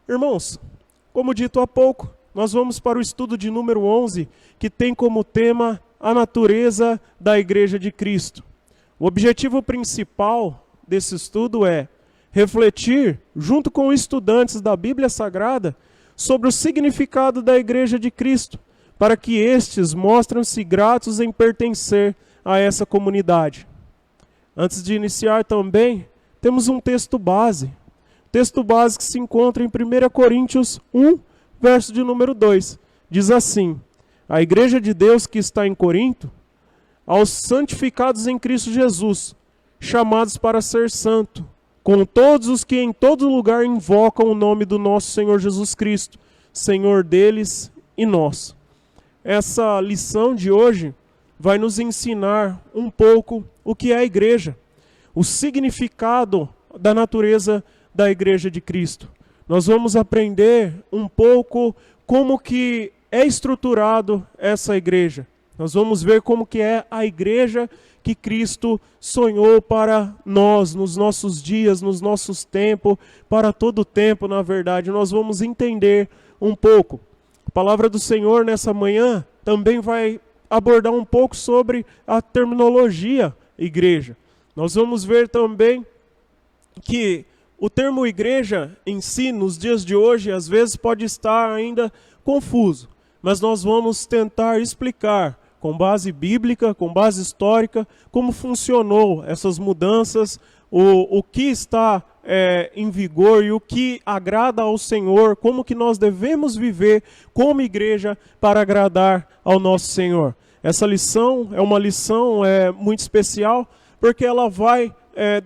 Irmãos, como dito há pouco, nós vamos para o estudo de número 11, que tem como tema a natureza da Igreja de Cristo. O objetivo principal desse estudo é refletir, junto com estudantes da Bíblia Sagrada, sobre o significado da Igreja de Cristo, para que estes mostrem-se gratos em pertencer a essa comunidade. Antes de iniciar também, temos um texto base. O texto base que se encontra em 1 Coríntios 1, verso de número 2. Diz assim: a Igreja de Deus que está em Corinto, aos santificados em Cristo Jesus, chamados para ser santo, com todos os que em todo lugar invocam o nome do nosso Senhor Jesus Cristo, Senhor deles e nosso. Essa lição de hoje vai nos ensinar um pouco o que é a igreja, o significado da natureza da Igreja de Cristo. Nós vamos aprender um pouco como que é estruturado essa igreja. Nós vamos ver como que é a igreja que Cristo sonhou para nós, nos nossos dias, nos nossos tempos, para todo o tempo, na verdade. Nós vamos entender um pouco. A palavra do Senhor nessa manhã também vai abordar um pouco sobre a terminologia igreja. Nós vamos ver também que o termo igreja em si, nos dias de hoje, às vezes pode estar ainda confuso, mas nós vamos tentar explicar, com base bíblica, com base histórica, como funcionou essas mudanças, o que está em vigor e o que agrada ao Senhor, como que nós devemos viver como igreja para agradar ao nosso Senhor. Essa lição é uma lição muito especial, porque ela vai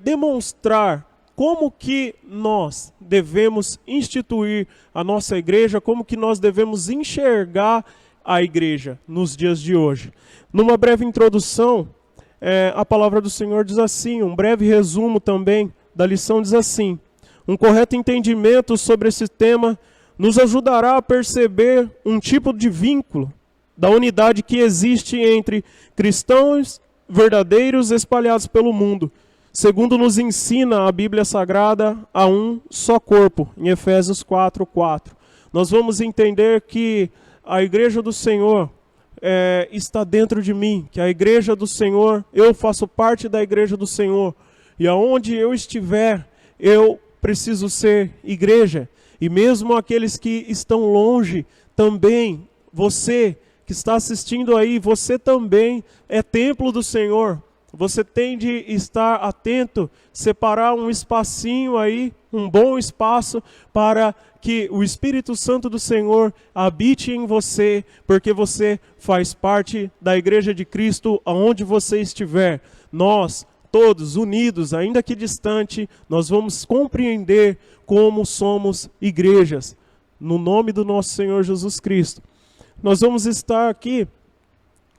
demonstrar como que nós devemos instituir a nossa igreja, como que nós devemos enxergar a igreja nos dias de hoje. Numa breve introdução, a palavra do Senhor diz assim, um breve resumo também da lição diz assim: um correto entendimento sobre esse tema nos ajudará a perceber um tipo de vínculo da unidade que existe entre cristãos verdadeiros espalhados pelo mundo, segundo nos ensina a Bíblia Sagrada, a um só corpo, em Efésios 4:4. Nós vamos entender que a igreja do Senhor está dentro de mim, que a igreja do Senhor, eu faço parte da igreja do Senhor, e aonde eu estiver, eu preciso ser igreja, e mesmo aqueles que estão longe, também, você que está assistindo aí, você também é templo do Senhor. Você tem de estar atento, separar um espacinho aí, um bom espaço, para que o Espírito Santo do Senhor habite em você, porque você faz parte da Igreja de Cristo aonde você estiver. Nós, todos unidos, ainda que distante, nós vamos compreender como somos igrejas, no nome do nosso Senhor Jesus Cristo. Nós vamos estar aqui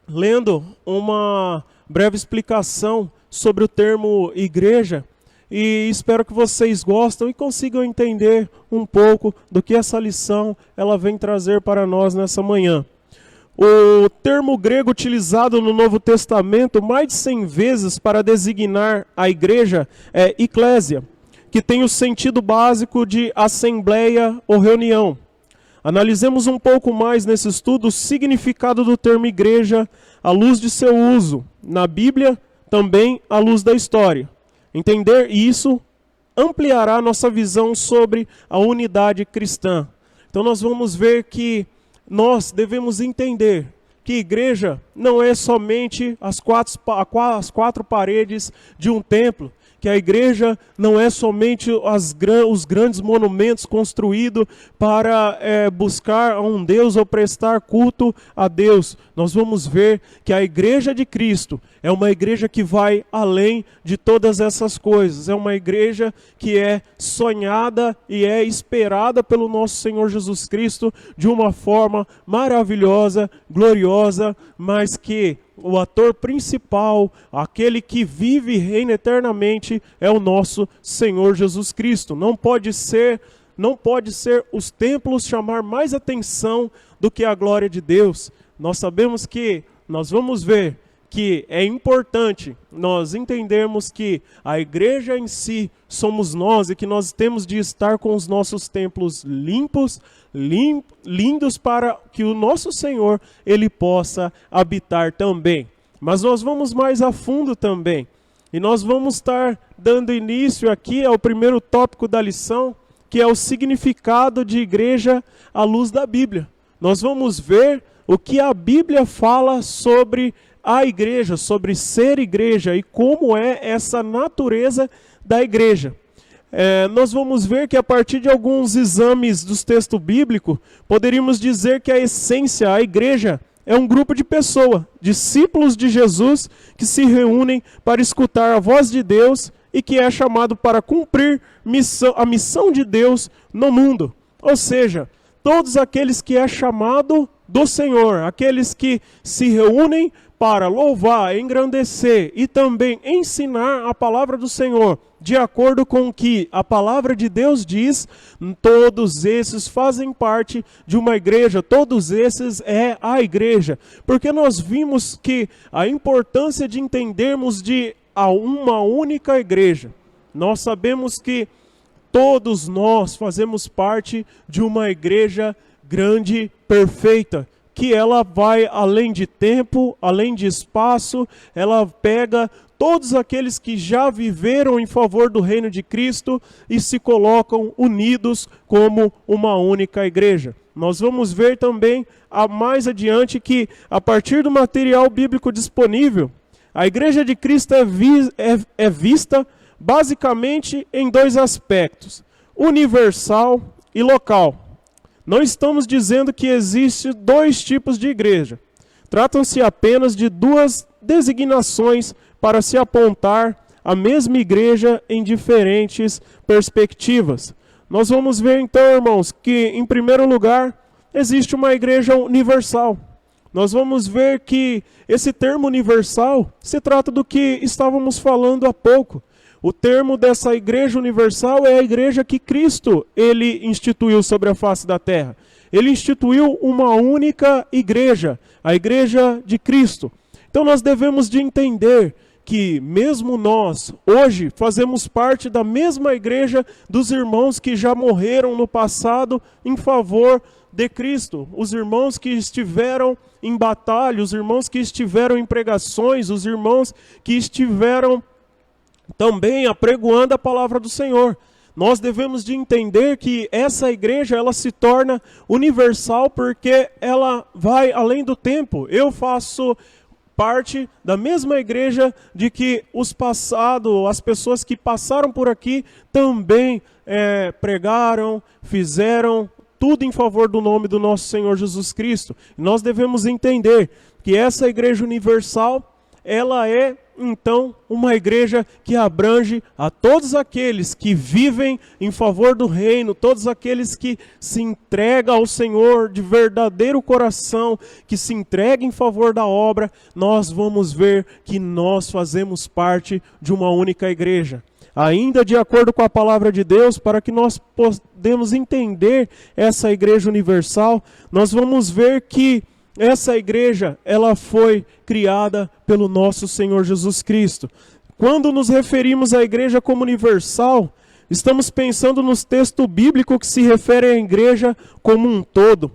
lendo uma breve explicação sobre o termo igreja e espero que vocês gostem e consigam entender um pouco do que essa lição ela vem trazer para nós nessa manhã. O termo grego utilizado no Novo Testamento mais de 100 vezes para designar a igreja é eclésia, que tem o sentido básico de assembleia ou reunião. Analisemos um pouco mais nesse estudo o significado do termo igreja à luz de seu uso na Bíblia, também à luz da história. Entender isso ampliará nossa visão sobre a unidade cristã. Então nós vamos ver que nós devemos entender que igreja não é somente as quatro paredes de um templo, que a igreja não é somente os grandes monumentos construídos para buscar a um Deus ou prestar culto a Deus. Nós vamos ver que a igreja de Cristo é uma igreja que vai além de todas essas coisas. É uma igreja que é sonhada e é esperada pelo nosso Senhor Jesus Cristo de uma forma maravilhosa, gloriosa, mas que o ator principal, aquele que vive e reina eternamente, é o nosso Senhor Jesus Cristo. Não pode ser os templos chamar mais atenção do que a glória de Deus. Nós sabemos que, nós vamos ver que é importante nós entendermos que a igreja em si somos nós e que nós temos de estar com os nossos templos limpos, lindos, para que o nosso Senhor ele possa habitar também. Mas nós vamos mais a fundo também. E nós vamos estar dando início aqui ao primeiro tópico da lição, que é o significado de igreja à luz da Bíblia. Nós vamos ver o que a Bíblia fala sobre a igreja, sobre ser igreja e como é essa natureza da igreja. Nós vamos ver que a partir de alguns exames dos textos bíblicos, poderíamos dizer que a essência, a igreja, é um grupo de pessoas, discípulos de Jesus, que se reúnem para escutar a voz de Deus e que é chamado para cumprir a missão de Deus no mundo. Ou seja, todos aqueles que é chamado do Senhor, aqueles que se reúnem para louvar, engrandecer e também ensinar a palavra do Senhor, de acordo com o que a palavra de Deus diz, todos esses fazem parte de uma igreja, todos esses é a igreja. Porque nós vimos que a importância de entendermos de uma única igreja. Nós sabemos que todos nós fazemos parte de uma igreja grande, perfeita, que ela vai além de tempo, além de espaço, ela pega todos aqueles que já viveram em favor do reino de Cristo e se colocam unidos como uma única igreja. Nós vamos ver também mais adiante que, a partir do material bíblico disponível, a igreja de Cristo é vista basicamente em dois aspectos: universal e local. Não estamos dizendo que existem dois tipos de igreja. Tratam-se apenas de duas designações para se apontar a mesma igreja em diferentes perspectivas. Nós vamos ver então, irmãos, que em primeiro lugar existe uma igreja universal. Nós vamos ver que esse termo universal se trata do que estávamos falando há pouco. O termo dessa igreja universal é a igreja que Cristo ele instituiu sobre a face da terra. Ele instituiu uma única igreja, a igreja de Cristo. Então nós devemos de entender que mesmo nós, hoje, fazemos parte da mesma igreja dos irmãos que já morreram no passado em favor de Cristo. Os irmãos que estiveram em batalha, os irmãos que estiveram em pregações, os irmãos que estiveram também apregoando a palavra do Senhor. Nós devemos de entender que essa igreja ela se torna universal porque ela vai além do tempo. Eu faço parte da mesma igreja de que as pessoas que passaram por aqui também pregaram, fizeram tudo em favor do nome do nosso Senhor Jesus Cristo. Nós devemos entender que essa igreja universal, ela é então uma igreja que abrange a todos aqueles que vivem em favor do reino, todos aqueles que se entregam ao Senhor de verdadeiro coração, que se entregam em favor da obra. Nós vamos ver que nós fazemos parte de uma única igreja. Ainda de acordo com a palavra de Deus, para que nós podemos entender essa igreja universal, nós vamos ver que essa igreja, ela foi criada pelo nosso Senhor Jesus Cristo. Quando nos referimos à igreja como universal, estamos pensando nos textos bíblicos que se referem à igreja como um todo.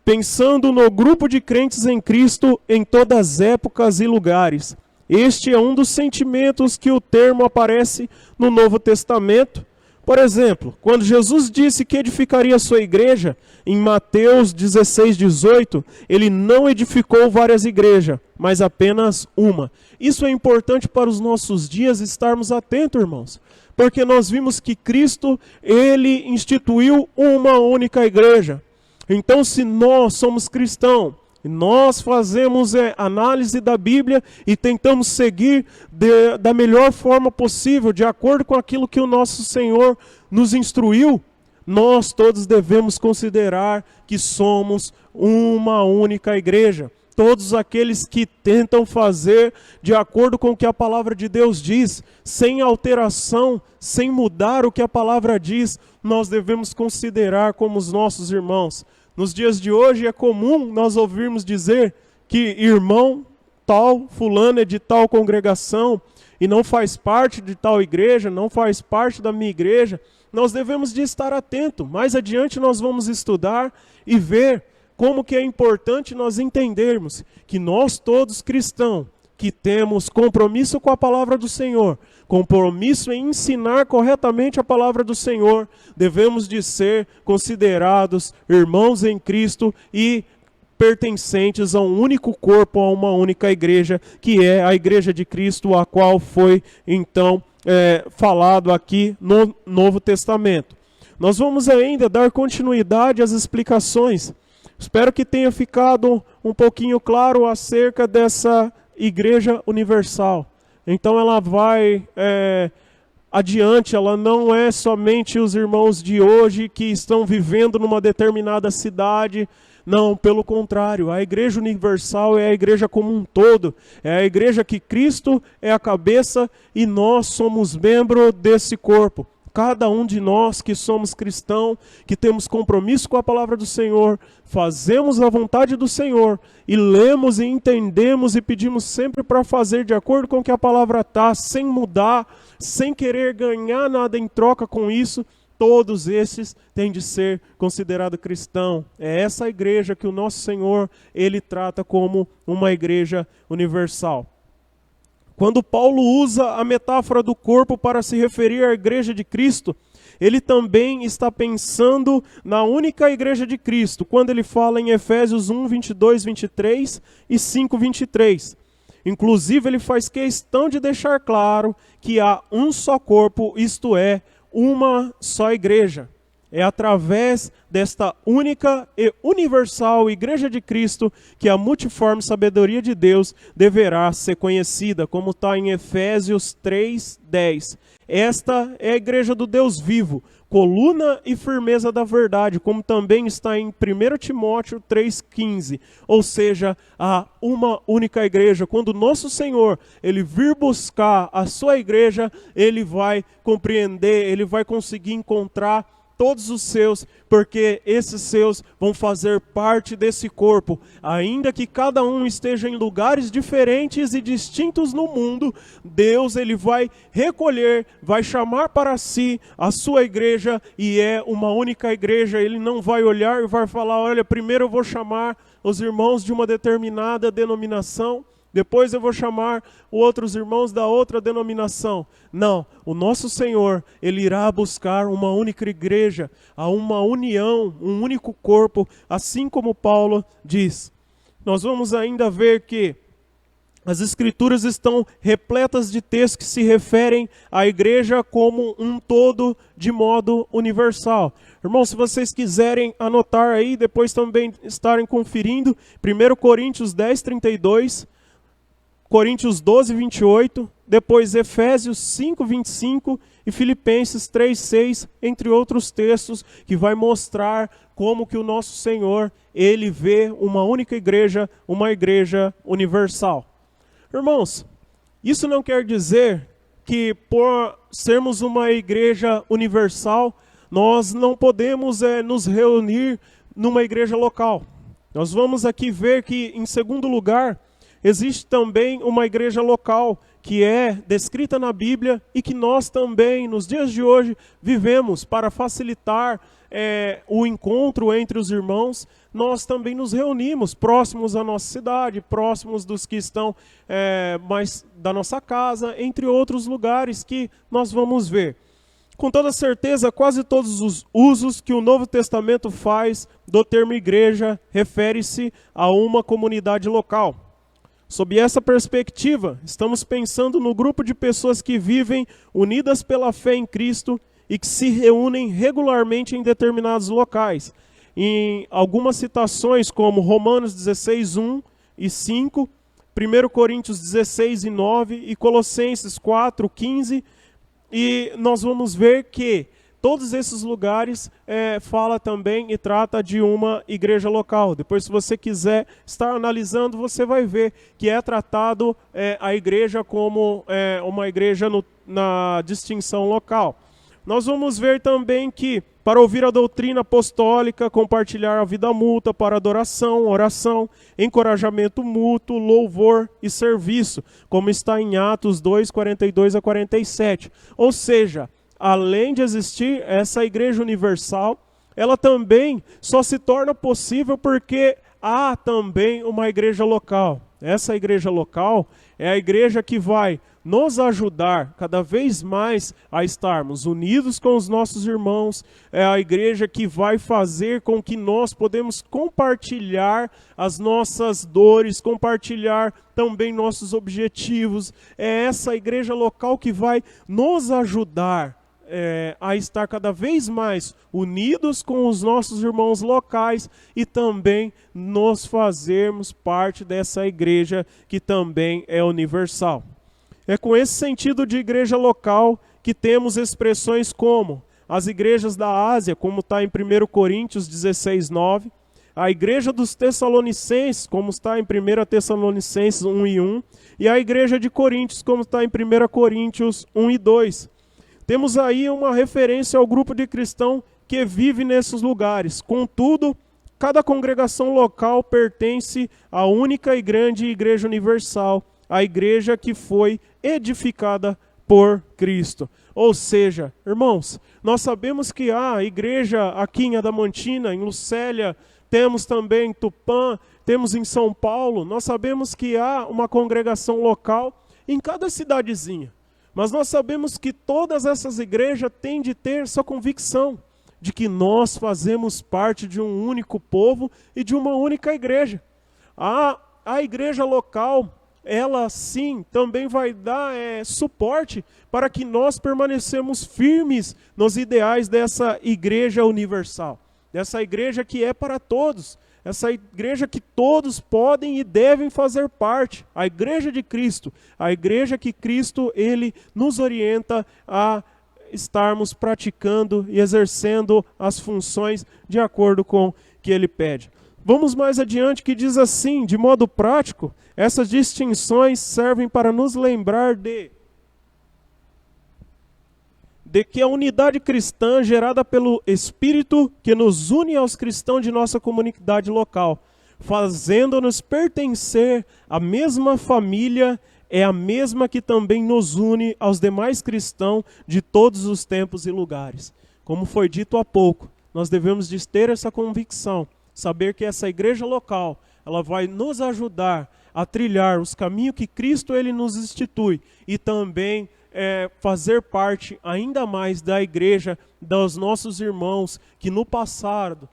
Pensando no grupo de crentes em Cristo em todas as épocas e lugares. Este é um dos sentimentos que o termo aparece no Novo Testamento. Por exemplo, quando Jesus disse que edificaria a sua igreja, em Mateus 16:18, ele não edificou várias igrejas, mas apenas uma. Isso é importante para os nossos dias estarmos atentos, irmãos, porque nós vimos que Cristo, ele instituiu uma única igreja. Então, se nós somos cristãos, nós fazemos análise da Bíblia e tentamos seguir da melhor forma possível, de acordo com aquilo que o nosso Senhor nos instruiu, nós todos devemos considerar que somos uma única igreja. Todos aqueles que tentam fazer de acordo com o que a palavra de Deus diz, sem alteração, sem mudar o que a palavra diz, nós devemos considerar como os nossos irmãos. Nos dias de hoje é comum nós ouvirmos dizer que irmão tal fulano é de tal congregação e não faz parte de tal igreja, não faz parte da minha igreja, nós devemos de estar atento. Mais adiante nós vamos estudar e ver como que é importante nós entendermos que nós todos cristãos, que temos compromisso com a palavra do Senhor, compromisso em ensinar corretamente a palavra do Senhor, devemos de ser considerados irmãos em Cristo e pertencentes a um único corpo, a uma única igreja, que é a igreja de Cristo, a qual foi então falado aqui no Novo Testamento. Nós vamos ainda dar continuidade às explicações. Espero que tenha ficado um pouquinho claro acerca dessa Igreja Universal. Então ela vai adiante, ela não é somente os irmãos de hoje que estão vivendo numa determinada cidade. Não, pelo contrário, a Igreja Universal é a igreja como um todo, é a igreja que Cristo é a cabeça e nós somos membro desse corpo. Cada um de nós que somos cristãos, que temos compromisso com a palavra do Senhor, fazemos a vontade do Senhor e lemos e entendemos e pedimos sempre para fazer de acordo com o que a palavra está, sem mudar, sem querer ganhar nada em troca com isso, todos esses têm de ser considerado cristão. É essa igreja que o nosso Senhor, Ele trata como uma igreja universal. Quando Paulo usa a metáfora do corpo para se referir à igreja de Cristo, ele também está pensando na única igreja de Cristo, quando ele fala em Efésios 1, 22, 23 e 5, 23. Inclusive, ele faz questão de deixar claro que há um só corpo, isto é, uma só igreja. É através desta única e universal Igreja de Cristo que a multiforme sabedoria de Deus deverá ser conhecida, como está em Efésios 3:10. Esta é a Igreja do Deus vivo, coluna e firmeza da verdade, como também está em 1 Timóteo 3:15. Ou seja, há uma única igreja. Quando o nosso Senhor, Ele vir buscar a sua igreja, Ele vai compreender, Ele vai conseguir encontrar todos os seus, porque esses seus vão fazer parte desse corpo. Ainda que cada um esteja em lugares diferentes e distintos no mundo, Deus, Ele vai recolher, vai chamar para si a sua igreja, e é uma única igreja. Ele não vai olhar e vai falar, olha, primeiro eu vou chamar os irmãos de uma determinada denominação, depois eu vou chamar outros irmãos da outra denominação. Não, o nosso Senhor, Ele irá buscar uma única igreja, a uma união, um único corpo, assim como Paulo diz. Nós vamos ainda ver que as Escrituras estão repletas de textos que se referem à igreja como um todo, de modo universal. Irmãos, se vocês quiserem anotar aí, depois também estarem conferindo, 1 Coríntios 10, 32, Coríntios 12, 28, depois Efésios 5, 25 e Filipenses 3, 6, entre outros textos, que vai mostrar como que o nosso Senhor, Ele vê uma única igreja, uma igreja universal. Irmãos, isso não quer dizer que por sermos uma igreja universal, nós não podemos nos reunir numa igreja local. Nós vamos aqui ver que, em segundo lugar, existe também uma igreja local que é descrita na Bíblia e que nós também, nos dias de hoje, vivemos para facilitar o encontro entre os irmãos. Nós também nos reunimos próximos à nossa cidade, próximos dos que estão mais da nossa casa, entre outros lugares que nós vamos ver. Com toda certeza, quase todos os usos que o Novo Testamento faz do termo igreja refere-se a uma comunidade local. Sob essa perspectiva, estamos pensando no grupo de pessoas que vivem unidas pela fé em Cristo e que se reúnem regularmente em determinados locais. Em algumas citações, como Romanos 16, 1 e 5, 1 Coríntios 16 e 9 e Colossenses 4, 15, e nós vamos ver que todos esses lugares fala também e trata de uma igreja local. Depois, se você quiser estar analisando, você vai ver que é tratado a igreja como uma igreja na distinção local. Nós vamos ver também que para ouvir a doutrina apostólica, compartilhar a vida mútua para adoração, oração, encorajamento mútuo, louvor e serviço, como está em Atos 2, 42 a 47. Ou seja, além de existir essa igreja universal, ela também só se torna possível porque há também uma igreja local. Essa igreja local é a igreja que vai nos ajudar cada vez mais a estarmos unidos com os nossos irmãos, é a igreja que vai fazer com que nós podemos compartilhar as nossas dores, compartilhar também nossos objetivos. É essa igreja local que vai nos ajudar a estar cada vez mais unidos com os nossos irmãos locais e também nos fazermos parte dessa igreja que também é universal. É com esse sentido de igreja local que temos expressões como as igrejas da Ásia, como está em 1 Coríntios 16, 9, a igreja dos Tessalonicenses, como está em 1 Tessalonicenses 1 e 1, e a igreja de Coríntios, como está em 1 Coríntios 1 e 2. Temos aí uma referência ao grupo de cristão que vive nesses lugares. Contudo, cada congregação local pertence à única e grande igreja universal, a igreja que foi edificada por Cristo. Ou seja, irmãos, nós sabemos que há igreja aqui em Adamantina, em Lucélia, temos também em Tupã, temos em São Paulo, nós sabemos que há uma congregação local em cada cidadezinha. Mas nós sabemos que todas essas igrejas têm de ter essa convicção de que nós fazemos parte de um único povo e de uma única igreja. A igreja local, ela sim também vai dar suporte para que nós permanecemos firmes nos ideais dessa igreja universal, dessa igreja que é para todos, essa igreja que todos podem e devem fazer parte, a igreja de Cristo, a igreja que Cristo ele nos orienta a estarmos praticando e exercendo as funções de acordo com o que ele pede. Vamos mais adiante, que diz assim, de modo prático, essas distinções servem para nos lembrar de que a unidade cristã gerada pelo Espírito que nos une aos cristãos de nossa comunidade local, fazendo-nos pertencer à mesma família, é a mesma que também nos une aos demais cristãos de todos os tempos e lugares. Como foi dito há pouco, nós devemos de ter essa convicção, saber que essa igreja local, ela vai nos ajudar a trilhar os caminhos que Cristo ele nos institui e também fazer parte ainda mais da igreja dos nossos irmãos que no passado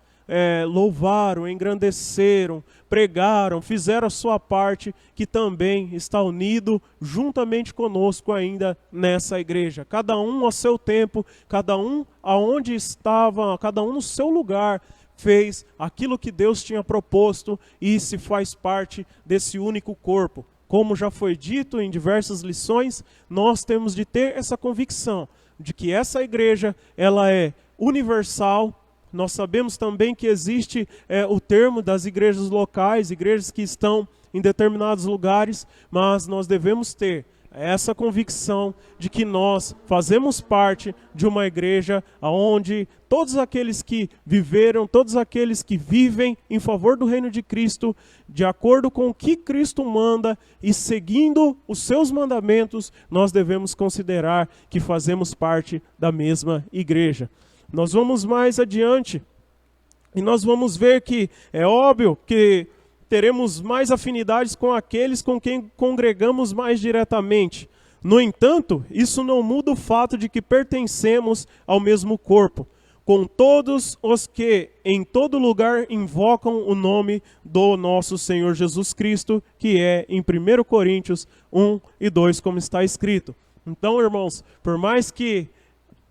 louvaram, engrandeceram, pregaram, fizeram a sua parte, que também está unido juntamente conosco ainda nessa igreja. Cada um ao seu tempo, cada um aonde estava, cada um no seu lugar, fez aquilo que Deus tinha proposto e se faz parte desse único corpo. Como já foi dito em diversas lições, nós temos de ter essa convicção de que essa igreja ela é universal. Nós sabemos também que existe o termo das igrejas locais, igrejas que estão em determinados lugares, mas nós devemos ter essa convicção de que nós fazemos parte de uma igreja onde todos aqueles que viveram, todos aqueles que vivem em favor do reino de Cristo, de acordo com o que Cristo manda e seguindo os seus mandamentos, nós devemos considerar que fazemos parte da mesma igreja. Nós vamos mais adiante e nós vamos ver que é óbvio que teremos mais afinidades com aqueles com quem congregamos mais diretamente. No entanto, isso não muda o fato de que pertencemos ao mesmo corpo, com todos os que em todo lugar invocam o nome do nosso Senhor Jesus Cristo, que é em 1 Coríntios 1 e 2, como está escrito. Então, irmãos, por mais que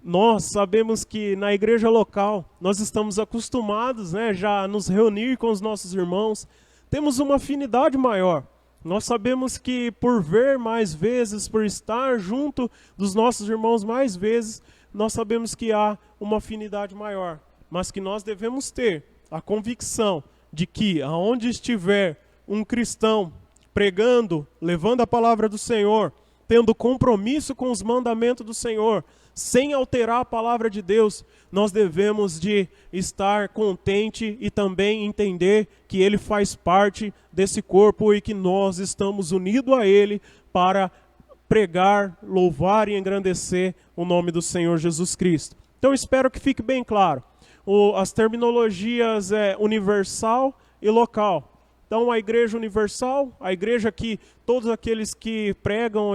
nós sabemos que na igreja local nós estamos acostumados, já a nos reunir com os nossos irmãos, temos uma afinidade maior. Nós sabemos que por ver mais vezes, por estar junto dos nossos irmãos mais vezes, nós sabemos que há uma afinidade maior. Mas que nós devemos ter a convicção de que aonde estiver um cristão pregando, levando a palavra do Senhor, tendo compromisso com os mandamentos do Senhor, sem alterar a palavra de Deus, nós devemos de estar contente e também entender que Ele faz parte desse corpo e que nós estamos unidos a Ele para pregar, louvar e engrandecer o nome do Senhor Jesus Cristo. Então espero que fique bem claro. As terminologias universal e local. Então a igreja universal, a igreja que todos aqueles que pregam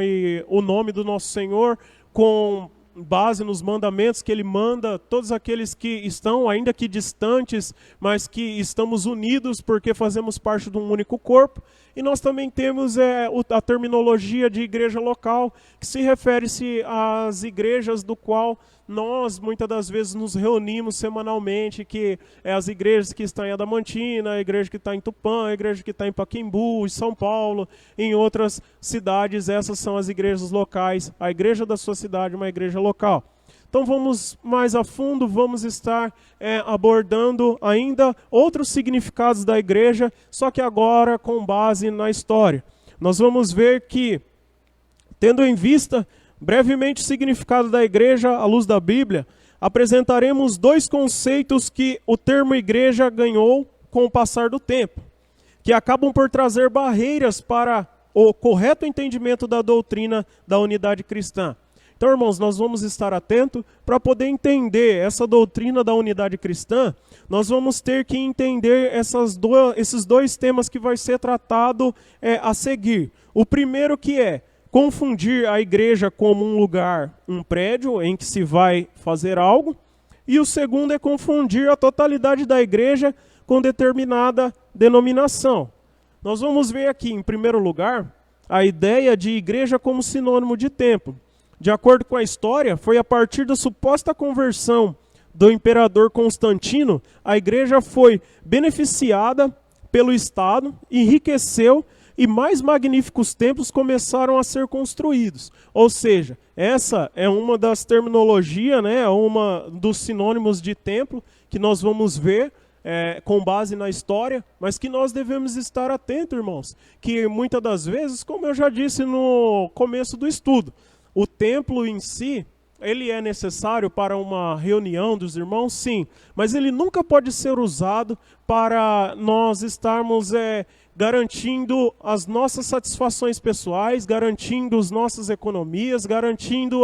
o nome do nosso Senhor com base nos mandamentos que Ele manda, todos aqueles que estão ainda que distantes, mas que estamos unidos porque fazemos parte de um único corpo. E nós também temos a terminologia de igreja local, que se refere-se às igrejas do qual nós muitas das vezes nos reunimos semanalmente, que é as igrejas que estão em Adamantina, a igreja que está em Tupã, a igreja que está em Pacaembu, em São Paulo, em outras cidades. Essas são as igrejas locais. A igreja da sua cidade é uma igreja local. Então vamos mais a fundo, vamos estar abordando ainda outros significados da igreja, só que agora com base na história. Nós vamos ver que, tendo em vista brevemente o significado da igreja à luz da Bíblia, apresentaremos dois conceitos que o termo igreja ganhou com o passar do tempo, que acabam por trazer barreiras para o correto entendimento da doutrina da unidade cristã. Então, irmãos, nós vamos estar atentos para poder entender essa doutrina da unidade cristã. Nós vamos ter que entender esses dois temas que vai ser tratado a seguir. O primeiro que é confundir a igreja como um lugar, um prédio em que se vai fazer algo. E o segundo é confundir a totalidade da igreja com determinada denominação. Nós vamos ver aqui, em primeiro lugar, a ideia de igreja como sinônimo de templo. De acordo com a história, foi a partir da suposta conversão do imperador Constantino, a igreja foi beneficiada pelo Estado, enriqueceu e mais magníficos templos começaram a ser construídos. Ou seja, essa é uma das terminologias, uma dos sinônimos de templo que nós vamos ver com base na história, mas que nós devemos estar atentos, irmãos, que muitas das vezes, como eu já disse no começo do estudo, o templo em si, ele é necessário para uma reunião dos irmãos, sim, mas ele nunca pode ser usado para nós estarmos garantindo as nossas satisfações pessoais, garantindo as nossas economias, garantindo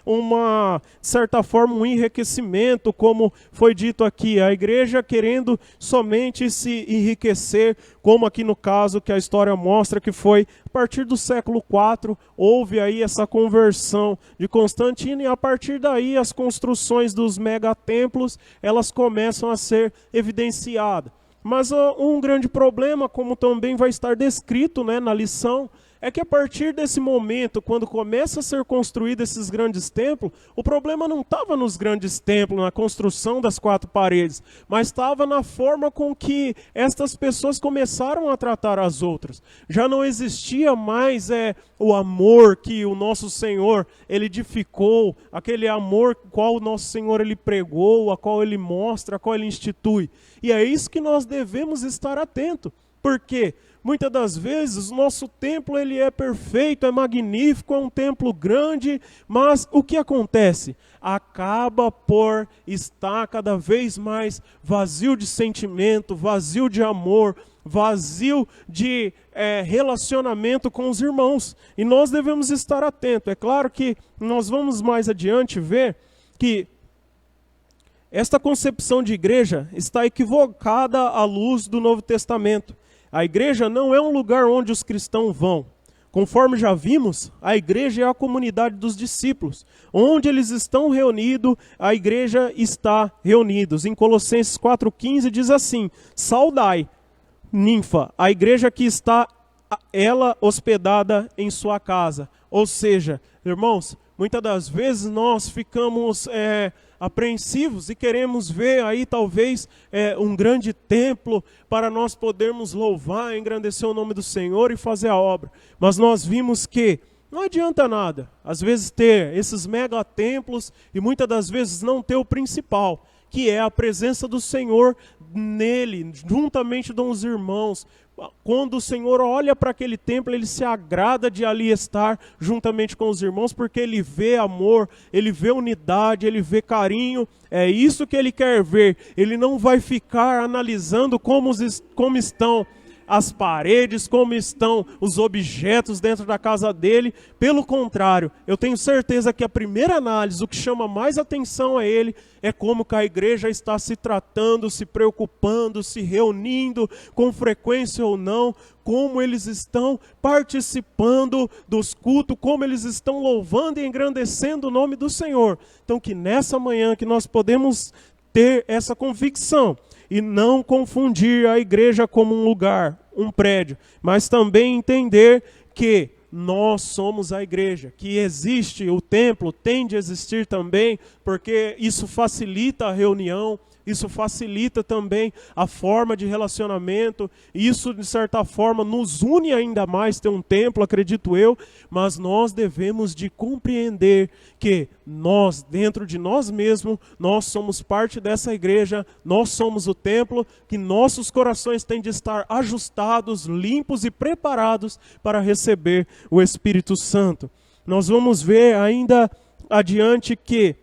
de certa forma, um enriquecimento, como foi dito aqui, a igreja querendo somente se enriquecer, como aqui no caso que a história mostra que foi a partir do século IV, houve aí essa conversão de Constantino, e a partir daí as construções dos megatemplos, elas começam a ser evidenciadas. Mas um grande problema, como também vai estar descrito na lição, é que a partir desse momento, quando começa a ser construído esses grandes templos, o problema não estava nos grandes templos, na construção das quatro paredes, mas estava na forma com que estas pessoas começaram a tratar as outras. Já não existia mais o amor que o nosso Senhor ele edificou, aquele amor qual o nosso Senhor ele pregou, a qual ele mostra, a qual ele institui. E é isso que nós devemos estar atentos. Por quê? Muitas das vezes o nosso templo ele é perfeito, é magnífico, é um templo grande, mas o que acontece? Acaba por estar cada vez mais vazio de sentimento, vazio de amor, vazio de relacionamento com os irmãos. E nós devemos estar atentos. É claro que nós vamos mais adiante ver que esta concepção de igreja está equivocada à luz do Novo Testamento. A igreja não é um lugar onde os cristãos vão. Conforme já vimos, a igreja é a comunidade dos discípulos. Onde eles estão reunidos, a igreja está reunida. Em Colossenses 4,15 diz assim: saudai, Ninfa, a igreja que está ela hospedada em sua casa. Ou seja, irmãos, muitas das vezes nós ficamos apreensivos e queremos ver aí talvez um grande templo para nós podermos louvar, engrandecer o nome do Senhor e fazer a obra. Mas nós vimos que não adianta nada, às vezes ter esses mega templos e muitas das vezes não ter o principal, que é a presença do Senhor nele, juntamente com os irmãos. Quando o Senhor olha para aquele templo, ele se agrada de ali estar juntamente com os irmãos, porque ele vê amor, ele vê unidade, ele vê carinho. É isso que ele quer ver. Ele não vai ficar analisando como estão as paredes, como estão os objetos dentro da casa dele. Pelo contrário, eu tenho certeza que a primeira análise, o que chama mais atenção a ele, é como que a igreja está se tratando, se preocupando, se reunindo, com frequência ou não, como eles estão participando dos cultos, como eles estão louvando e engrandecendo o nome do Senhor. Então que nessa manhã que nós podemos ter essa convicção, e não confundir a igreja como um lugar, um prédio, mas também entender que nós somos a igreja, que existe o templo, tem de existir também, porque isso facilita a reunião, isso facilita também a forma de relacionamento, isso de certa forma nos une ainda mais ter um templo, acredito eu, mas nós devemos de compreender que nós, dentro de nós mesmos, nós somos parte dessa igreja, nós somos o templo, que nossos corações têm de estar ajustados, limpos e preparados para receber o Espírito Santo. Nós vamos ver ainda adiante que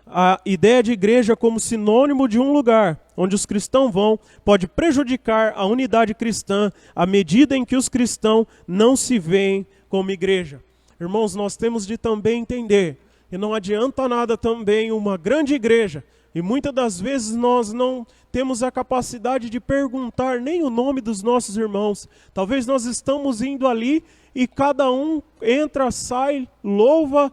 a ideia de igreja como sinônimo de um lugar onde os cristãos vão pode prejudicar a unidade cristã à medida em que os cristãos não se veem como igreja. Irmãos, nós temos de também entender que não adianta nada também uma grande igreja, e muitas das vezes nós não temos a capacidade de perguntar nem o nome dos nossos irmãos. Talvez nós estamos indo ali e cada um entra, sai, louva,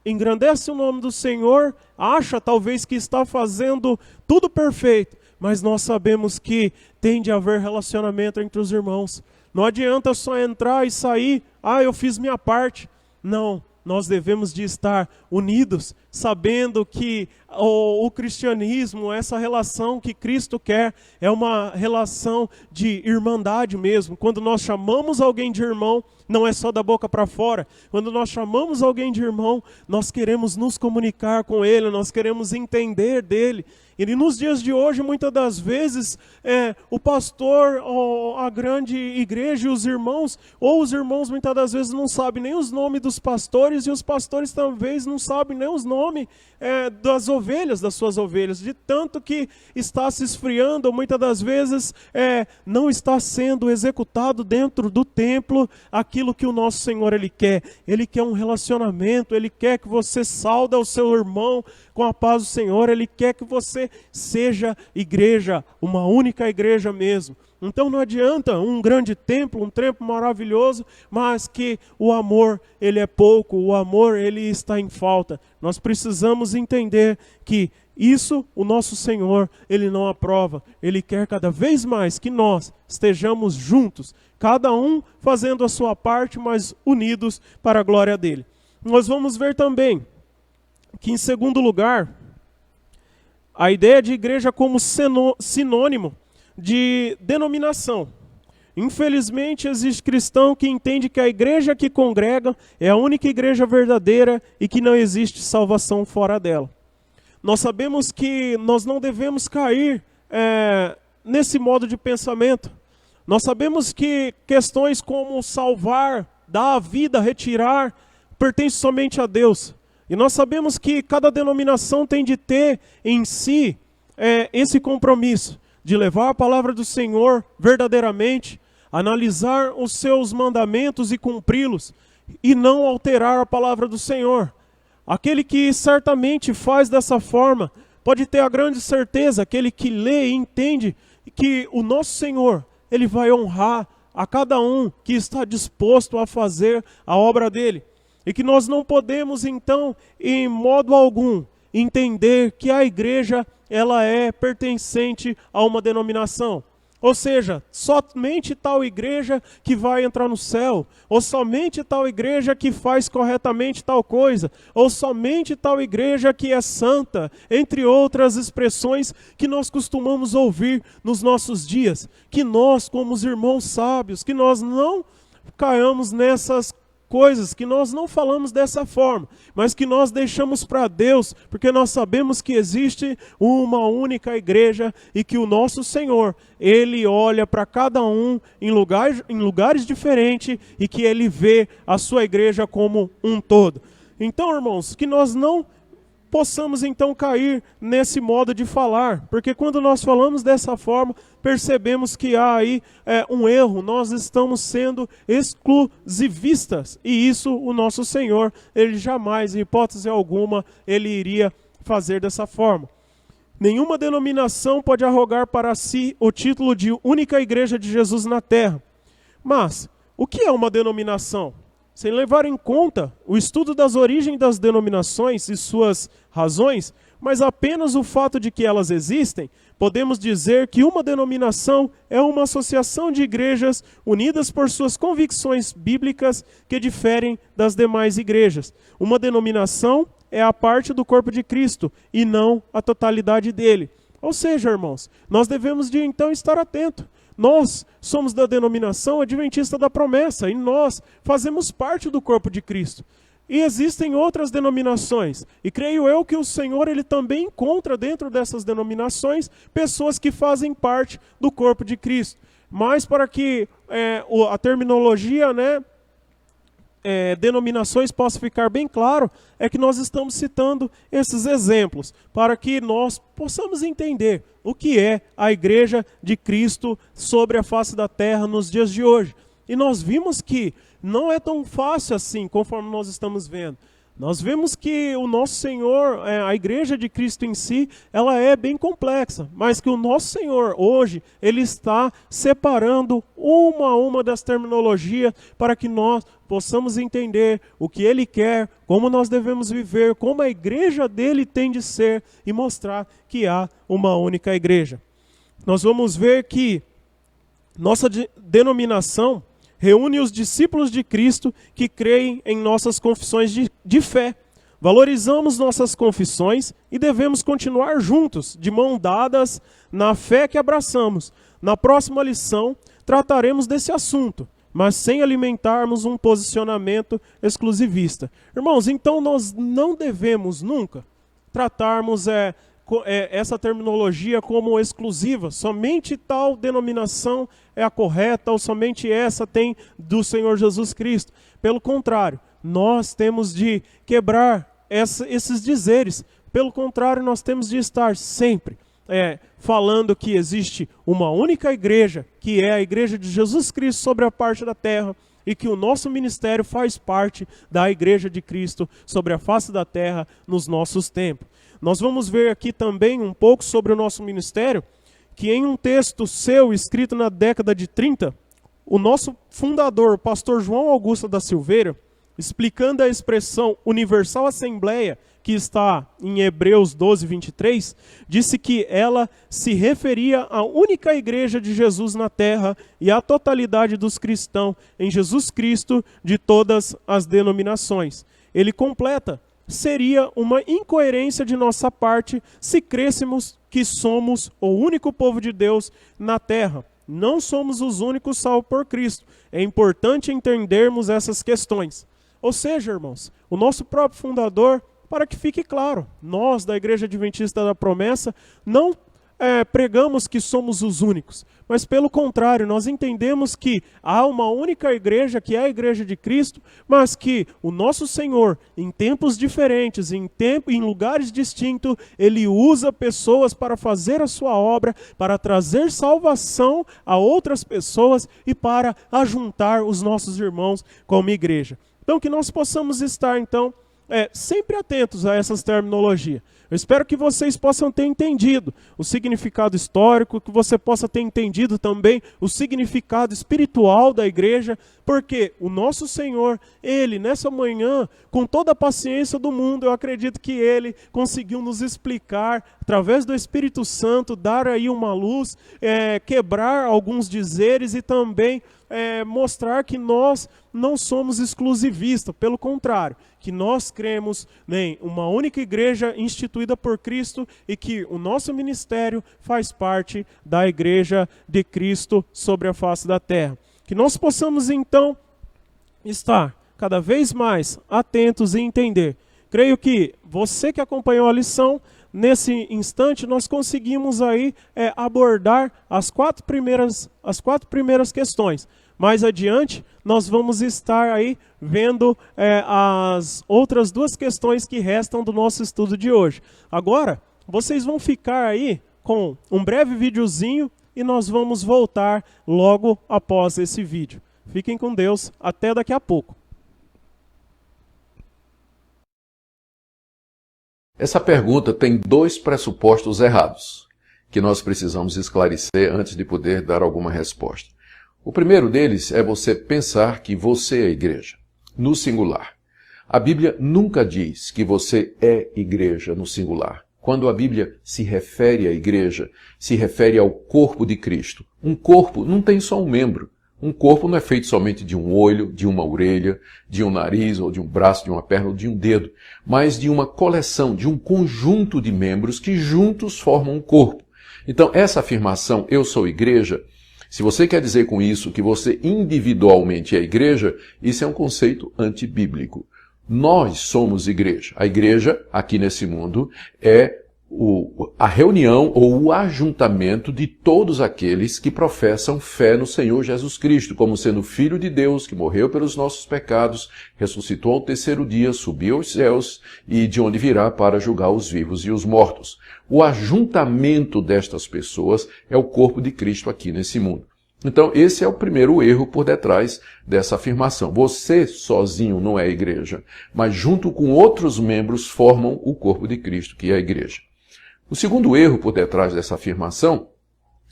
engrandece o nome do Senhor, acha talvez que está fazendo tudo perfeito, mas nós sabemos que tem de haver relacionamento entre os irmãos. Não adianta só entrar e sair, eu fiz minha parte. Não, nós devemos de estar unidos, sabendo que o cristianismo, essa relação que Cristo quer, é uma relação de irmandade mesmo. Quando nós chamamos alguém de irmão, não é só da boca para fora. Quando nós chamamos alguém de irmão, nós queremos nos comunicar com ele, nós queremos entender dele. E nos dias de hoje, muitas das vezes, o pastor, a grande igreja e os irmãos, ou os irmãos muitas das vezes não sabem nem os nomes dos pastores, e os pastores talvez não sabem nem os nomes das ovelhas, das suas ovelhas, de tanto que está se esfriando, muitas das vezes não está sendo executado dentro do templo aquilo que o nosso Senhor Ele quer um relacionamento, Ele quer que você sauda o seu irmão com a paz do Senhor, Ele quer que você seja igreja, uma única igreja mesmo. Então não adianta um grande templo, um templo maravilhoso, mas que o amor ele é pouco, o amor ele está em falta. Nós precisamos entender que isso o nosso Senhor ele não aprova. Ele quer cada vez mais que nós estejamos juntos, cada um fazendo a sua parte, mas unidos para a glória dele. Nós vamos ver também que, em segundo lugar, a ideia de igreja como sinônimo de denominação. Infelizmente, existe cristão que entende que a igreja que congrega é a única igreja verdadeira e que não existe salvação fora dela. Nós sabemos que nós não devemos cair nesse modo de pensamento. Nós sabemos que questões como salvar, dar a vida, retirar, pertencem somente a Deus. E nós sabemos que cada denominação tem de ter em si esse compromisso de levar a palavra do Senhor verdadeiramente, analisar os seus mandamentos e cumpri-los, e não alterar a palavra do Senhor. Aquele que certamente faz dessa forma, pode ter a grande certeza, aquele que lê e entende que o nosso Senhor, Ele vai honrar a cada um que está disposto a fazer a obra dele. E que nós não podemos, então, em modo algum, entender que a igreja ela é pertencente a uma denominação. Ou seja, somente tal igreja que vai entrar no céu, ou somente tal igreja que faz corretamente tal coisa, ou somente tal igreja que é santa, entre outras expressões que nós costumamos ouvir nos nossos dias. Que nós, como os irmãos sábios, que nós não caiamos nessas coisas que nós não falamos dessa forma, mas que nós deixamos para Deus, porque nós sabemos que existe uma única igreja e que o nosso Senhor, Ele olha para cada um em lugares diferentes e que Ele vê a sua igreja como um todo. Então, irmãos, que nós não possamos então cair nesse modo de falar, porque quando nós falamos dessa forma, percebemos que há aí um erro, nós estamos sendo exclusivistas, e isso o nosso Senhor, Ele jamais, em hipótese alguma, Ele iria fazer dessa forma. Nenhuma denominação pode arrogar para si o título de única igreja de Jesus na terra. Mas, o que é uma denominação? Sem levar em conta o estudo das origens das denominações e suas razões, mas apenas o fato de que elas existem, podemos dizer que uma denominação é uma associação de igrejas unidas por suas convicções bíblicas que diferem das demais igrejas. Uma denominação é a parte do corpo de Cristo e não a totalidade dele. Ou seja, irmãos, nós devemos de então estar atentos. Nós somos da denominação Adventista da Promessa e nós fazemos parte do corpo de Cristo. E existem outras denominações. E creio eu que o Senhor ele também encontra dentro dessas denominações pessoas que fazem parte do corpo de Cristo. Mas para que a terminologia, denominações possa ficar bem claro, é que nós estamos citando esses exemplos, para que nós possamos entender o que é a igreja de Cristo sobre a face da terra nos dias de hoje. E nós vimos que não é tão fácil assim, conforme nós estamos vendo. Nós vemos que o nosso Senhor, a igreja de Cristo em si, ela é bem complexa, mas que o nosso Senhor hoje, Ele está separando uma a uma das terminologias para que nós possamos entender o que Ele quer, como nós devemos viver, como a igreja dele tem de ser e mostrar que há uma única igreja. Nós vamos ver que nossa denominação reúne os discípulos de Cristo que creem em nossas confissões de fé. Valorizamos nossas confissões e devemos continuar juntos, de mão dadas, na fé que abraçamos. Na próxima lição, trataremos desse assunto, mas sem alimentarmos um posicionamento exclusivista. Irmãos, então nós não devemos nunca tratarmos essa terminologia como exclusiva, somente tal denominação é a correta, ou somente essa tem do Senhor Jesus Cristo. Pelo contrário, nós temos de quebrar esses dizeres. Pelo contrário, nós temos de estar sempre falando que existe uma única igreja, que é a igreja de Jesus Cristo sobre a parte da terra, e que o nosso ministério faz parte da igreja de Cristo sobre a face da terra nos nossos tempos. Nós vamos ver aqui também um pouco sobre o nosso ministério, que em um texto seu, escrito na década de 30, o nosso fundador, o pastor João Augusto da Silveira, explicando a expressão universal assembleia, que está em Hebreus 12, 23, disse que ela se referia à única igreja de Jesus na terra e à totalidade dos cristãos em Jesus Cristo de todas as denominações. Ele completa: seria uma incoerência de nossa parte se crêssemos que somos o único povo de Deus na terra. Não somos os únicos salvos por Cristo. É importante entendermos essas questões. Ou seja, irmãos, o nosso próprio fundador, para que fique claro, nós da Igreja Adventista da Promessa não pregamos que somos os únicos, mas pelo contrário, nós entendemos que há uma única igreja, que é a Igreja de Cristo, mas que o nosso Senhor, em tempos diferentes, em lugares distintos, Ele usa pessoas para fazer a sua obra, para trazer salvação a outras pessoas e para ajuntar os nossos irmãos como igreja. Então, que nós possamos estar, então, sempre atentos a essas terminologias. Eu espero que vocês possam ter entendido o significado histórico, que você possa ter entendido também o significado espiritual da igreja, porque o nosso Senhor, Ele, nessa manhã, com toda a paciência do mundo, eu acredito que Ele conseguiu nos explicar, através do Espírito Santo, dar aí uma luz, quebrar alguns dizeres e também mostrar que nós não somos exclusivistas, pelo contrário, que nós cremos em uma única igreja instituída por Cristo e que o nosso ministério faz parte da igreja de Cristo sobre a face da terra. Que nós possamos então estar cada vez mais atentos e entender. Creio que você que acompanhou a lição, nesse instante nós conseguimos aí abordar as quatro primeiras questões. Mais adiante, nós vamos estar aí vendo as outras duas questões que restam do nosso estudo de hoje. Agora, vocês vão ficar aí com um breve videozinho e nós vamos voltar logo após esse vídeo. Fiquem com Deus, até daqui a pouco. Essa pergunta tem dois pressupostos errados, que nós precisamos esclarecer antes de poder dar alguma resposta. O primeiro deles é você pensar que você é a igreja, no singular. A Bíblia nunca diz que você é igreja no singular. Quando a Bíblia se refere à igreja, se refere ao corpo de Cristo. Um corpo não tem só um membro. Um corpo não é feito somente de um olho, de uma orelha, de um nariz, ou de um braço, de uma perna, ou de um dedo, mas de uma coleção, de um conjunto de membros que juntos formam um corpo. Então, essa afirmação, eu sou igreja, se você quer dizer com isso que você individualmente é igreja, isso é um conceito antibíblico. Nós somos igreja. A igreja, aqui nesse mundo, é a reunião ou o ajuntamento de todos aqueles que professam fé no Senhor Jesus Cristo, como sendo Filho de Deus, que morreu pelos nossos pecados, ressuscitou ao terceiro dia, subiu aos céus e de onde virá para julgar os vivos e os mortos. O ajuntamento destas pessoas é o corpo de Cristo aqui nesse mundo. Então, esse é o primeiro erro por detrás dessa afirmação. Você sozinho não é a igreja, mas junto com outros membros formam o corpo de Cristo, que é a igreja. O segundo erro por detrás dessa afirmação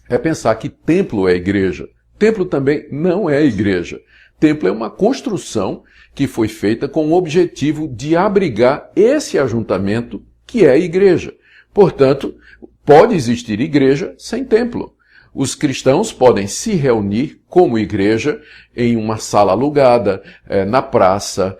é pensar que templo é igreja. Templo também não é igreja. Templo é uma construção que foi feita com o objetivo de abrigar esse ajuntamento que é a igreja. Portanto, pode existir igreja sem templo. Os cristãos podem se reunir como igreja em uma sala alugada, na praça,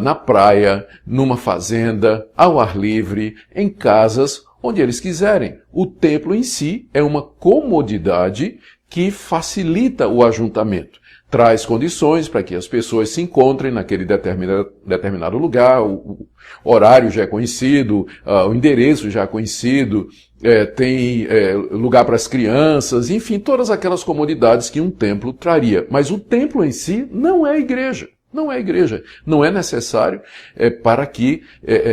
na praia, numa fazenda, ao ar livre, em casas, onde eles quiserem. O templo em si é uma comodidade que facilita o ajuntamento. Traz condições para que as pessoas se encontrem naquele determinado lugar, o horário já é conhecido, o endereço já é conhecido, tem lugar para as crianças, enfim, todas aquelas comodidades que um templo traria. Mas o templo em si não é igreja. Não é igreja. Não é necessário para que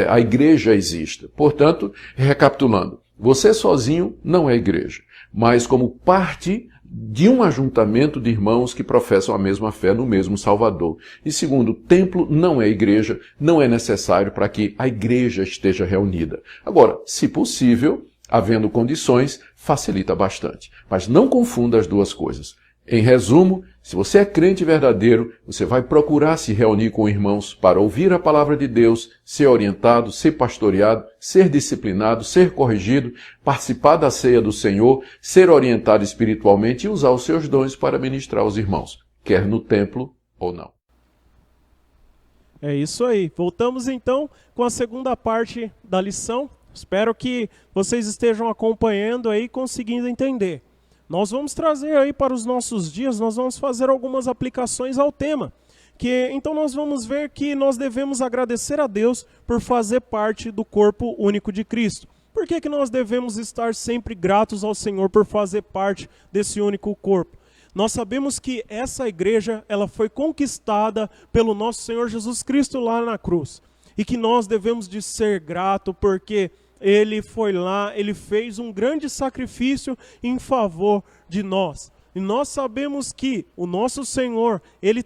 a igreja exista. Portanto, recapitulando, você sozinho não é igreja, mas como parte de um ajuntamento de irmãos que professam a mesma fé no mesmo Salvador. E segundo, templo não é igreja, não é necessário para que a igreja esteja reunida. Agora, se possível, havendo condições, facilita bastante. Mas não confunda as duas coisas. Em resumo, se você é crente verdadeiro, você vai procurar se reunir com irmãos para ouvir a palavra de Deus, ser orientado, ser pastoreado, ser disciplinado, ser corrigido, participar da ceia do Senhor, ser orientado espiritualmente e usar os seus dons para ministrar aos irmãos, quer no templo ou não. É isso aí. Voltamos então com a segunda parte da lição. Espero que vocês estejam acompanhando aí e conseguindo entender. Nós vamos trazer aí para os nossos dias, nós vamos fazer algumas aplicações ao tema. Então nós vamos ver que nós devemos agradecer a Deus por fazer parte do corpo único de Cristo. Por que nós devemos estar sempre gratos ao Senhor por fazer parte desse único corpo? Nós sabemos que essa igreja ela foi conquistada pelo nosso Senhor Jesus Cristo lá na cruz. E que nós devemos de ser gratos porque Ele foi lá, Ele fez um grande sacrifício em favor de nós. E nós sabemos que o nosso Senhor, Ele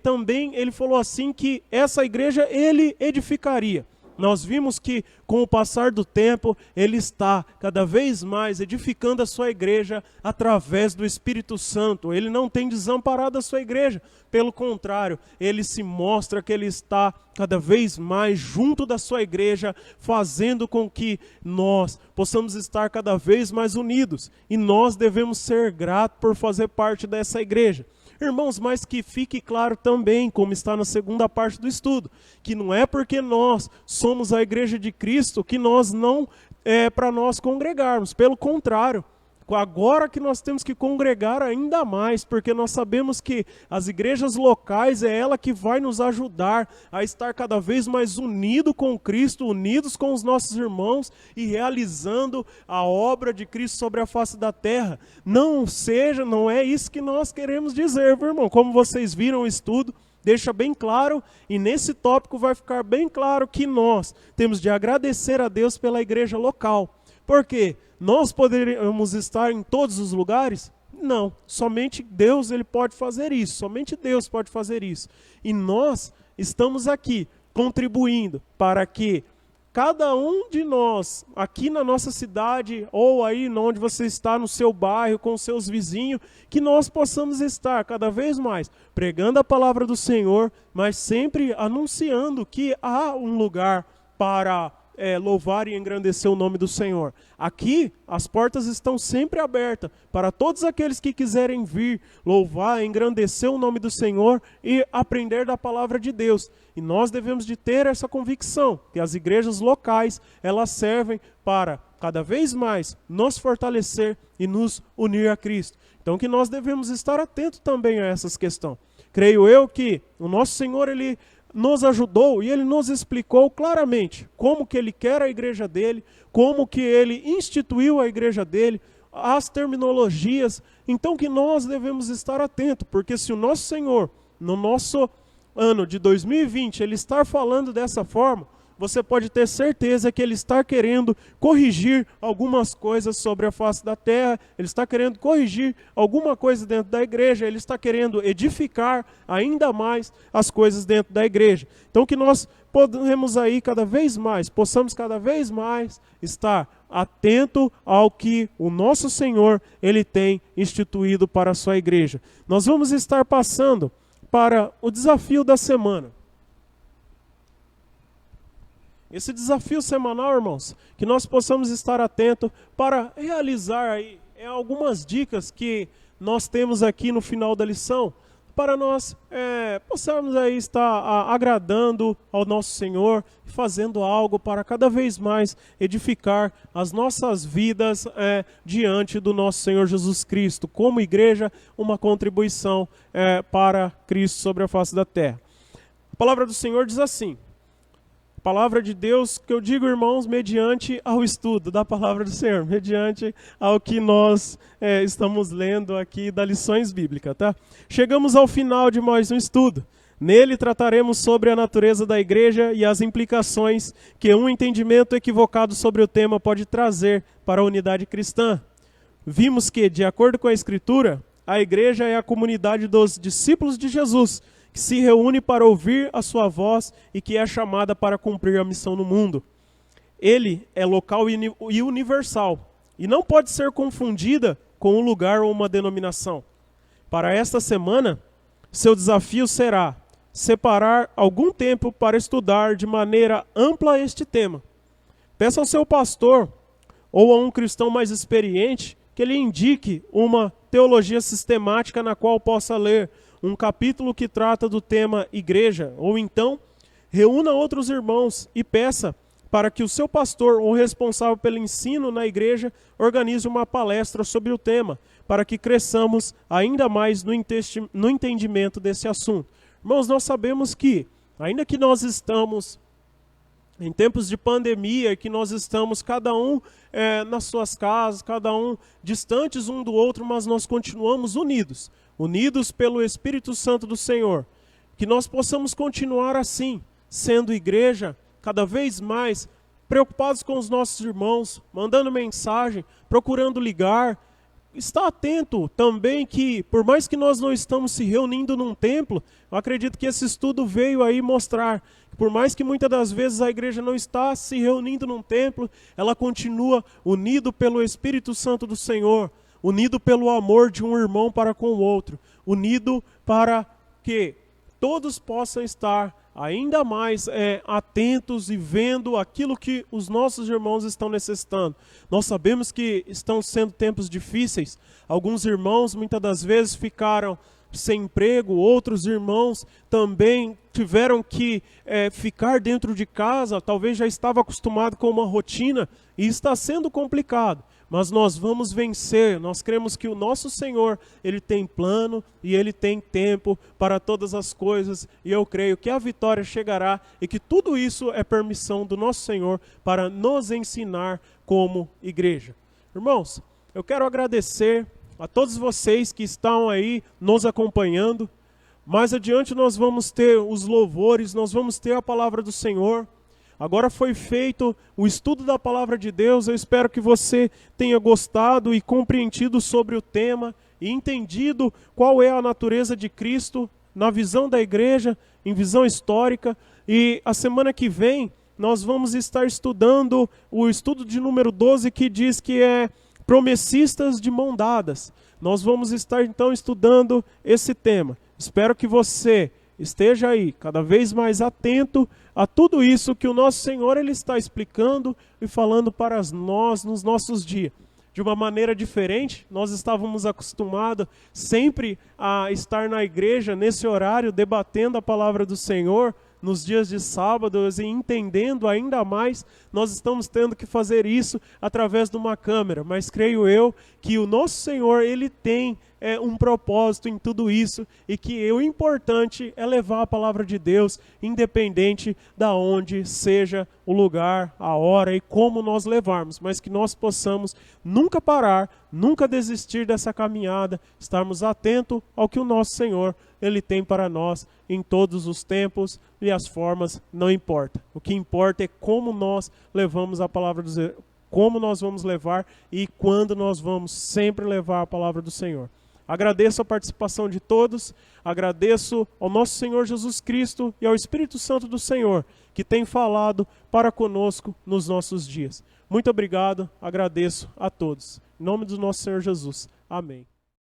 falou assim que essa igreja Ele edificaria. Nós vimos que com o passar do tempo, Ele está cada vez mais edificando a sua igreja através do Espírito Santo. Ele não tem desamparado a sua igreja. Pelo contrário, Ele se mostra que Ele está cada vez mais junto da sua igreja, fazendo com que nós possamos estar cada vez mais unidos. E nós devemos ser gratos por fazer parte dessa igreja. Irmãos, mas que fique claro também, como está na segunda parte do estudo, que não é porque nós somos a igreja de Cristo que nós não é para nós congregarmos. Pelo contrário, Agora que nós temos que congregar ainda mais, porque nós sabemos que as igrejas locais é ela que vai nos ajudar a estar cada vez mais unidos com Cristo, unidos com os nossos irmãos e realizando a obra de Cristo sobre a face da terra. Não é isso que nós queremos dizer, meu irmão. Como vocês viram o estudo, deixa bem claro, e nesse tópico vai ficar bem claro que nós temos de agradecer a Deus pela igreja local. Por quê? Nós poderíamos estar em todos os lugares? Não, somente Deus ele pode fazer isso, somente Deus pode fazer isso. E nós estamos aqui contribuindo para que cada um de nós, aqui na nossa cidade, ou aí onde você está no seu bairro, com seus vizinhos, que nós possamos estar cada vez mais pregando a palavra do Senhor, mas sempre anunciando que há um lugar para louvar e engrandecer o nome do Senhor. Aqui, as portas estão sempre abertas para todos aqueles que quiserem vir, louvar, engrandecer o nome do Senhor e aprender da palavra de Deus. E nós devemos de ter essa convicção, que as igrejas locais, elas servem para, cada vez mais, nos fortalecer e nos unir a Cristo. Então, que nós devemos estar atentos também a essas questões. Creio eu que o nosso Senhor, Ele nos ajudou e Ele nos explicou claramente como que Ele quer a igreja dele, como que Ele instituiu a igreja dele, as terminologias. Então que nós devemos estar atentos, porque se o nosso Senhor, no nosso ano de 2020, Ele estar falando dessa forma, você pode ter certeza que Ele está querendo corrigir algumas coisas sobre a face da terra, Ele está querendo corrigir alguma coisa dentro da igreja, Ele está querendo edificar ainda mais as coisas dentro da igreja. Então que nós possamos cada vez mais estar atento ao que o nosso Senhor, Ele tem instituído para a sua igreja. Nós vamos estar passando para o desafio da semana. Esse desafio semanal, irmãos, que nós possamos estar atentos para realizar aí algumas dicas que nós temos aqui no final da lição, para nós possamos aí estar agradando ao nosso Senhor, fazendo algo para cada vez mais edificar as nossas vidas diante do nosso Senhor Jesus Cristo, como igreja, uma contribuição para Cristo sobre a face da terra. A palavra do Senhor diz assim, palavra de Deus, que eu digo, irmãos, mediante ao estudo da palavra do Senhor, mediante ao que nós estamos lendo aqui das lições bíblicas, tá? Chegamos ao final de mais um estudo. Nele trataremos sobre a natureza da igreja e as implicações que um entendimento equivocado sobre o tema pode trazer para a unidade cristã. Vimos que, de acordo com a Escritura, a igreja é a comunidade dos discípulos de Jesus, que se reúne para ouvir a sua voz e que é chamada para cumprir a missão no mundo. Ele é local e universal, e não pode ser confundida com um lugar ou uma denominação. Para esta semana, seu desafio será separar algum tempo para estudar de maneira ampla este tema. Peça ao seu pastor ou a um cristão mais experiente que lhe indique uma teologia sistemática na qual possa ler um capítulo que trata do tema igreja, ou então reúna outros irmãos e peça para que o seu pastor ou responsável pelo ensino na igreja organize uma palestra sobre o tema, para que cresçamos ainda mais no entendimento desse assunto. Irmãos, nós sabemos que, ainda que nós estamos em tempos de pandemia, que nós estamos cada um nas suas casas, cada um distantes um do outro, mas nós continuamos unidos pelo Espírito Santo do Senhor. Que nós possamos continuar assim, sendo igreja, cada vez mais preocupados com os nossos irmãos, mandando mensagem, procurando ligar. Está atento também que, por mais que nós não estamos se reunindo num templo, eu acredito que esse estudo veio aí mostrar que, por mais que muitas das vezes a igreja não está se reunindo num templo, ela continua unido pelo Espírito Santo do Senhor, unido pelo amor de um irmão para com o outro, unido para que todos possam estar ainda mais atentos e vendo aquilo que os nossos irmãos estão necessitando. Nós sabemos que estão sendo tempos difíceis. Alguns irmãos muitas das vezes ficaram sem emprego, outros irmãos também tiveram que ficar dentro de casa, talvez já estava acostumado com uma rotina e está sendo complicado. mas nós vamos vencer. Nós cremos que o nosso Senhor, Ele tem plano e Ele tem tempo para todas as coisas, e eu creio que a vitória chegará e que tudo isso é permissão do nosso Senhor para nos ensinar como igreja. Irmãos, eu quero agradecer a todos vocês que estão aí nos acompanhando. Mais adiante nós vamos ter os louvores, nós vamos ter a palavra do Senhor. Agora foi feito o estudo da palavra de Deus. Eu espero que você tenha gostado e compreendido sobre o tema e entendido qual é a natureza de Cristo na visão da igreja, em visão histórica. E a semana que vem nós vamos estar estudando o estudo de número 12, que diz que é promessistas de mão dadas. Nós vamos estar então estudando esse tema. Espero que você esteja aí cada vez mais atento a tudo isso que o nosso Senhor Ele está explicando e falando para nós nos nossos dias. De uma maneira diferente, nós estávamos acostumados sempre a estar na igreja nesse horário, debatendo a palavra do Senhor, nos dias de sábados, e entendendo ainda mais, nós estamos tendo que fazer isso através de uma câmera. Mas creio eu que o nosso Senhor, Ele tem um propósito em tudo isso, e que o importante é levar a palavra de Deus, independente da onde seja o lugar, a hora e como nós levarmos, mas que nós possamos nunca parar, nunca desistir dessa caminhada, estarmos atentos ao que o nosso Senhor Ele tem para nós em todos os tempos e as formas, não importa. O que importa é como nós levamos a palavra do Senhor, como nós vamos levar e quando nós vamos sempre levar a palavra do Senhor. Agradeço a participação de todos, agradeço ao nosso Senhor Jesus Cristo e ao Espírito Santo do Senhor, que tem falado para conosco nos nossos dias. Muito obrigado, agradeço a todos. Em nome do nosso Senhor Jesus. Amém.